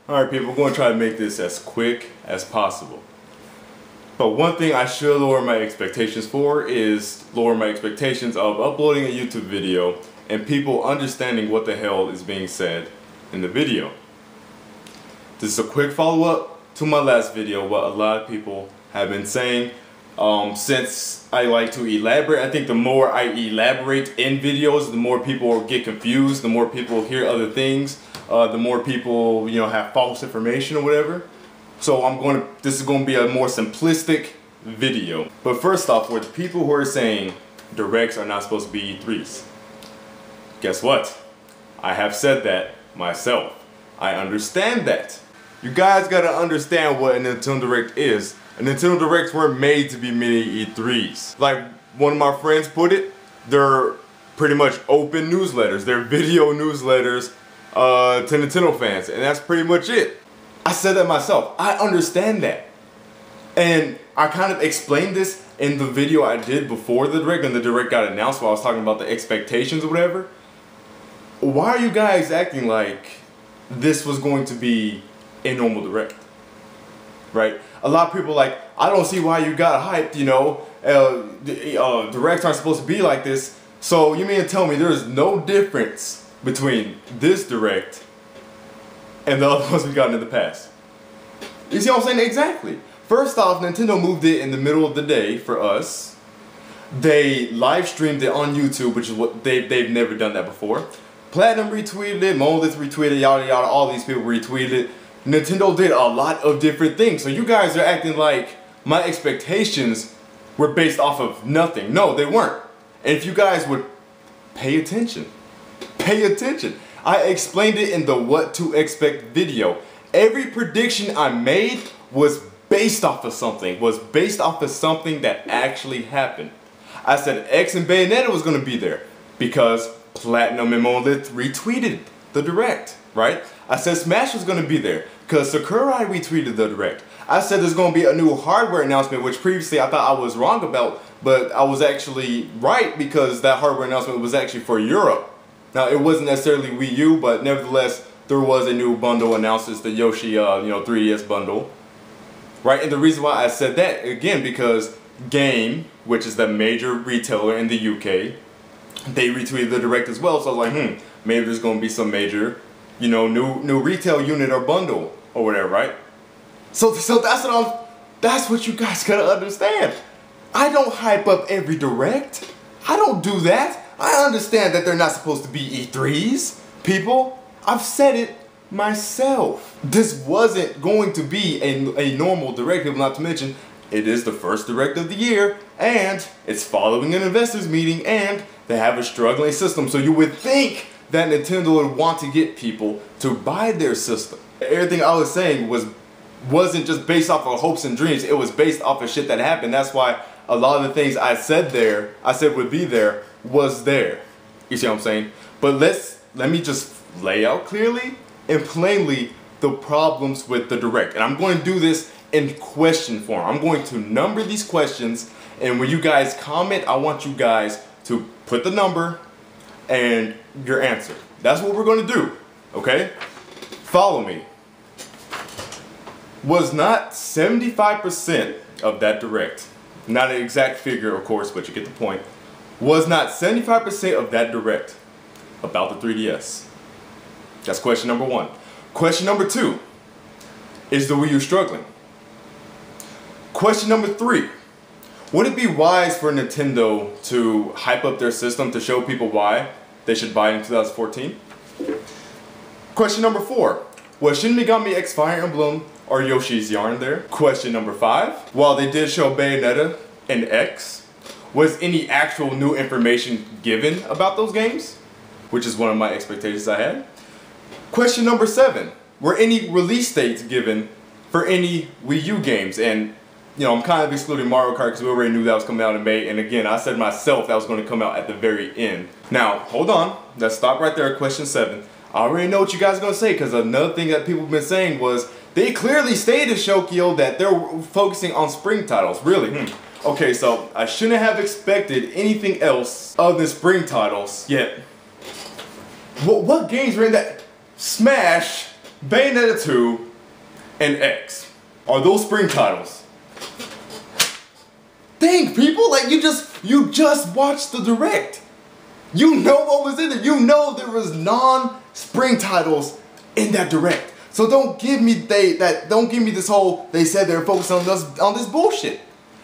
Alright people, we're going to try to make this as quick as possible. But one thing I should lower my expectations for is lower my expectations of uploading a YouTube video and people understanding what the hell is being said in the video. This is a quick follow-up to my last video, what a lot of people have been saying. Since I like to elaborate, I think the more I elaborate in videos, the more people get confused, the more people hear other things, the more people, have false information or whatever. So this is going to be a more simplistic video. But first off, for the people who are saying directs are not supposed to be E3s, guess what? I have said that myself. I understand that. You guys gotta understand what a Nintendo Direct is. A Nintendo Directs weren't made to be mini E3s. Like one of my friends put it, they're pretty much open newsletters. They're video newsletters to Nintendo fans, and that's pretty much it. I said that myself. I understand that. And I kind of explained this in the video I did before the Direct, and the Direct got announced while I was talking about the expectations or whatever. Why are you guys acting like this was going to be a normal Direct? Right? A lot of people are like, I don't see why you got hyped, Directs aren't supposed to be like this. So you mean to tell me there's no difference between this Direct and the other ones we got in the past? You see what I'm saying? Exactly. First off, Nintendo moved it in the middle of the day for us. They live streamed it on YouTube, which is what they've never done that before. Platinum retweeted it, Monolith retweeted, yada yada, all these people retweeted it. Nintendo did a lot of different things. So you guys are acting like my expectations were based off of nothing. No, they weren't. And if you guys would pay attention. I explained it in the what to expect video. Every prediction I made was based off of something. That actually happened. I said X and Bayo was going to be there because Platinum and Monolith retweeted the Direct, right? I said Smash was going to be there because Sakurai retweeted the Direct. I said there's going to be a new hardware announcement, which previously I thought I was wrong about, but I was actually right because that hardware announcement was actually for Europe. Now, it wasn't necessarily Wii U, but nevertheless, there was a new bundle announced. It's the Yoshi, 3DS bundle, right? And the reason why I said that, again, because Game, which is the major retailer in the UK, they retweeted the Direct as well. So I was like, maybe there's going to be some major, new retail unit or bundle or whatever, right? So that's what you guys gotta understand. I don't hype up every Direct. I don't do that. I understand that they're not supposed to be E3s, people. I've said it myself. This wasn't going to be a normal Direct, people, not to mention it is the first Direct of the year, and it's following an investors meeting, and they have a struggling system. So you would think that Nintendo would want to get people to buy their system. Everything I was saying wasn't just based off of hopes and dreams. It was based off of shit that happened. That's why a lot of the things I said would be there, was there. You see what I'm saying? But let me just lay out clearly and plainly the problems with the Direct. And I'm going to do this in question form. I'm going to number these questions, and when you guys comment, I want you guys to put the number and your answer. That's what we're going to do, okay? Follow me. Was not 75% of that Direct, not an exact figure of course, but you get the point, was not 75% of that Direct about the 3DS? That's question number one. Question number two, is the Wii U struggling? Question number three, would it be wise for Nintendo to hype up their system to show people why they should buy it in 2014? Question number four, was Shin Megami X Fire Emblem or Yoshi's Yarn there? Question number five, while they did show Bayonetta and X, was any actual new information given about those games? Which is one of my expectations I had. Question number seven, were any release dates given for any Wii U games? And I'm kind of excluding Mario Kart because we already knew that was coming out in May. And again, I said myself that was going to come out at the very end. Now, hold on. Let's stop right there at question 7. I already know what you guys are going to say, because another thing that people have been saying was they clearly stated, Shokio, that they're focusing on spring titles. Really? Okay, so I shouldn't have expected anything else other than spring titles. Yet, what games were in that? Smash, Bayonetta 2 and X. Are those spring titles? Dang, people, like you just watched the direct. You know what was in it. You know there was non-spring titles in that direct. So don't give me this whole they said they're focused on this bullshit.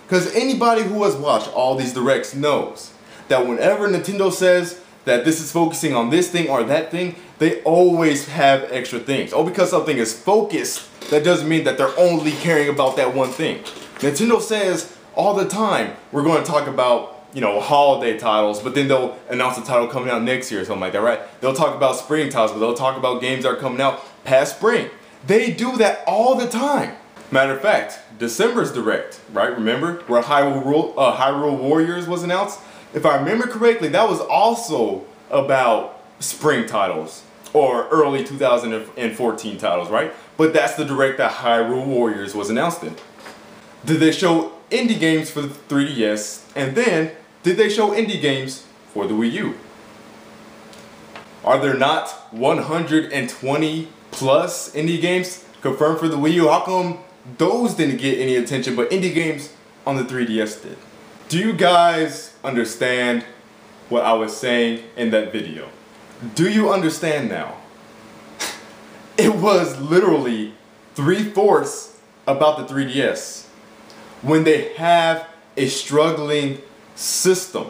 Because anybody who has watched all these directs knows that whenever Nintendo says that this is focusing on this thing or that thing, they always have extra things. Oh, because something is focused, that doesn't mean that they're only caring about that one thing. Nintendo says all the time, we're going to talk about, you know, holiday titles, but then they'll announce a title coming out next year or something like that, right? They'll talk about spring titles, but they'll talk about games that are coming out past spring. They do that all the time. Matter of fact, December's direct, right? Remember where Hyrule Warriors was announced? If I remember correctly, that was also about spring titles or early 2014 titles, right? But that's the direct that Hyrule Warriors was announced in. Did they show indie games for the 3DS? And then, did they show indie games for the Wii U? Are there not 120 plus indie games confirmed for the Wii U? How come those didn't get any attention, but indie games on the 3DS did? Do you guys understand what I was saying in that video? Do you understand now? It was literally 3/4 about the 3DS when they have a struggling system.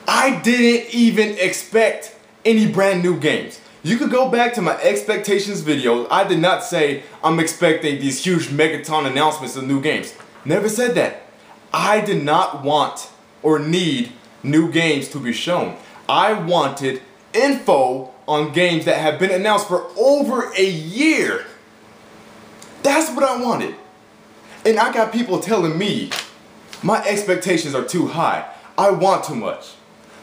I didn't even expect any brand new games. You could go back to my expectations video. I did not say I'm expecting these huge megaton announcements of new games. Never said that. I did not want or need new games to be shown. I wanted info on games that have been announced for over a year. That's what I wanted. And I got people telling me my expectations are too high. I want too much.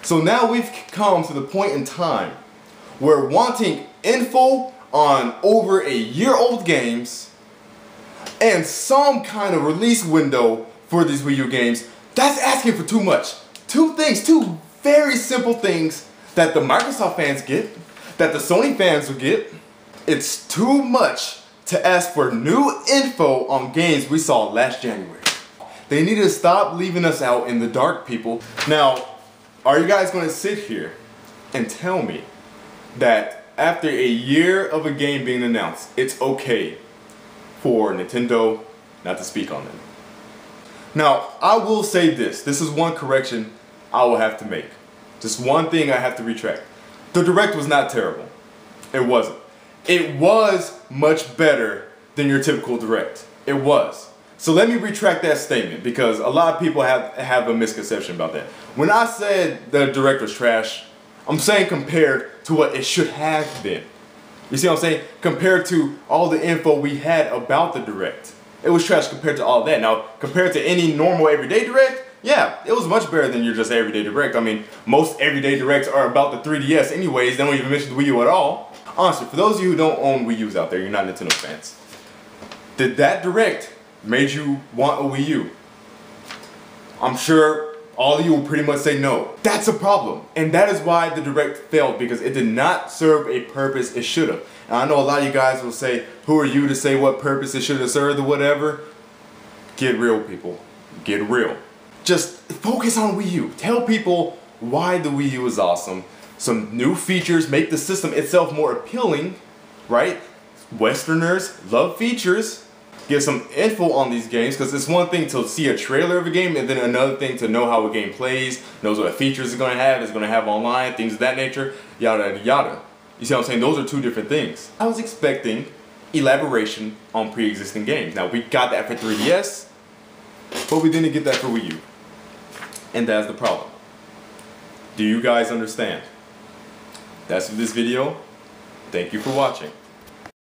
So now we've come to the point in time where wanting info on over a year-old games and some kind of release window for these Wii U games, that's asking for too much. Two things, two very simple things that the Microsoft fans get, that the Sony fans will get. It's too much to ask for new info on games we saw last January. They need to stop leaving us out in the dark, people. Now, are you guys going to sit here and tell me that after a year of a game being announced, it's okay for Nintendo not to speak on it? Now, I will say this. This is one correction I will have to make. Just one thing I have to retract. The Direct was not terrible. It wasn't. It was much better than your typical Direct. It was. So let me retract that statement because a lot of people have a misconception about that. When I said the Direct was trash, I'm saying compared to what it should have been. You see what I'm saying? Compared to all the info we had about the Direct. It was trash compared to all that. Now, compared to any normal everyday Direct, yeah, it was much better than your just everyday Direct. I mean, most everyday Directs are about the 3DS anyways. They don't even mention the Wii U at all. Honestly, for those of you who don't own Wii U's out there, you're not Nintendo fans. Did that Direct made you want a Wii U? I'm sure all of you will pretty much say no. That's a problem. And that is why the Direct failed, because it did not serve a purpose it should have. And I know a lot of you guys will say, who are you to say what purpose it should have served or whatever? Get real, people. Get real. Just focus on Wii U. Tell people why the Wii U is awesome. Some new features make the system itself more appealing, right? Westerners love features. Give some info on these games, because it's one thing to see a trailer of a game and then another thing to know how a game plays, knows what features it's going to have online, things of that nature, yada yada. You see what I'm saying? Those are two different things. I was expecting elaboration on pre-existing games. Now, we got that for 3DS, but we didn't get that for Wii U. And that's the problem. Do you guys understand? That's this video. Thank you for watching.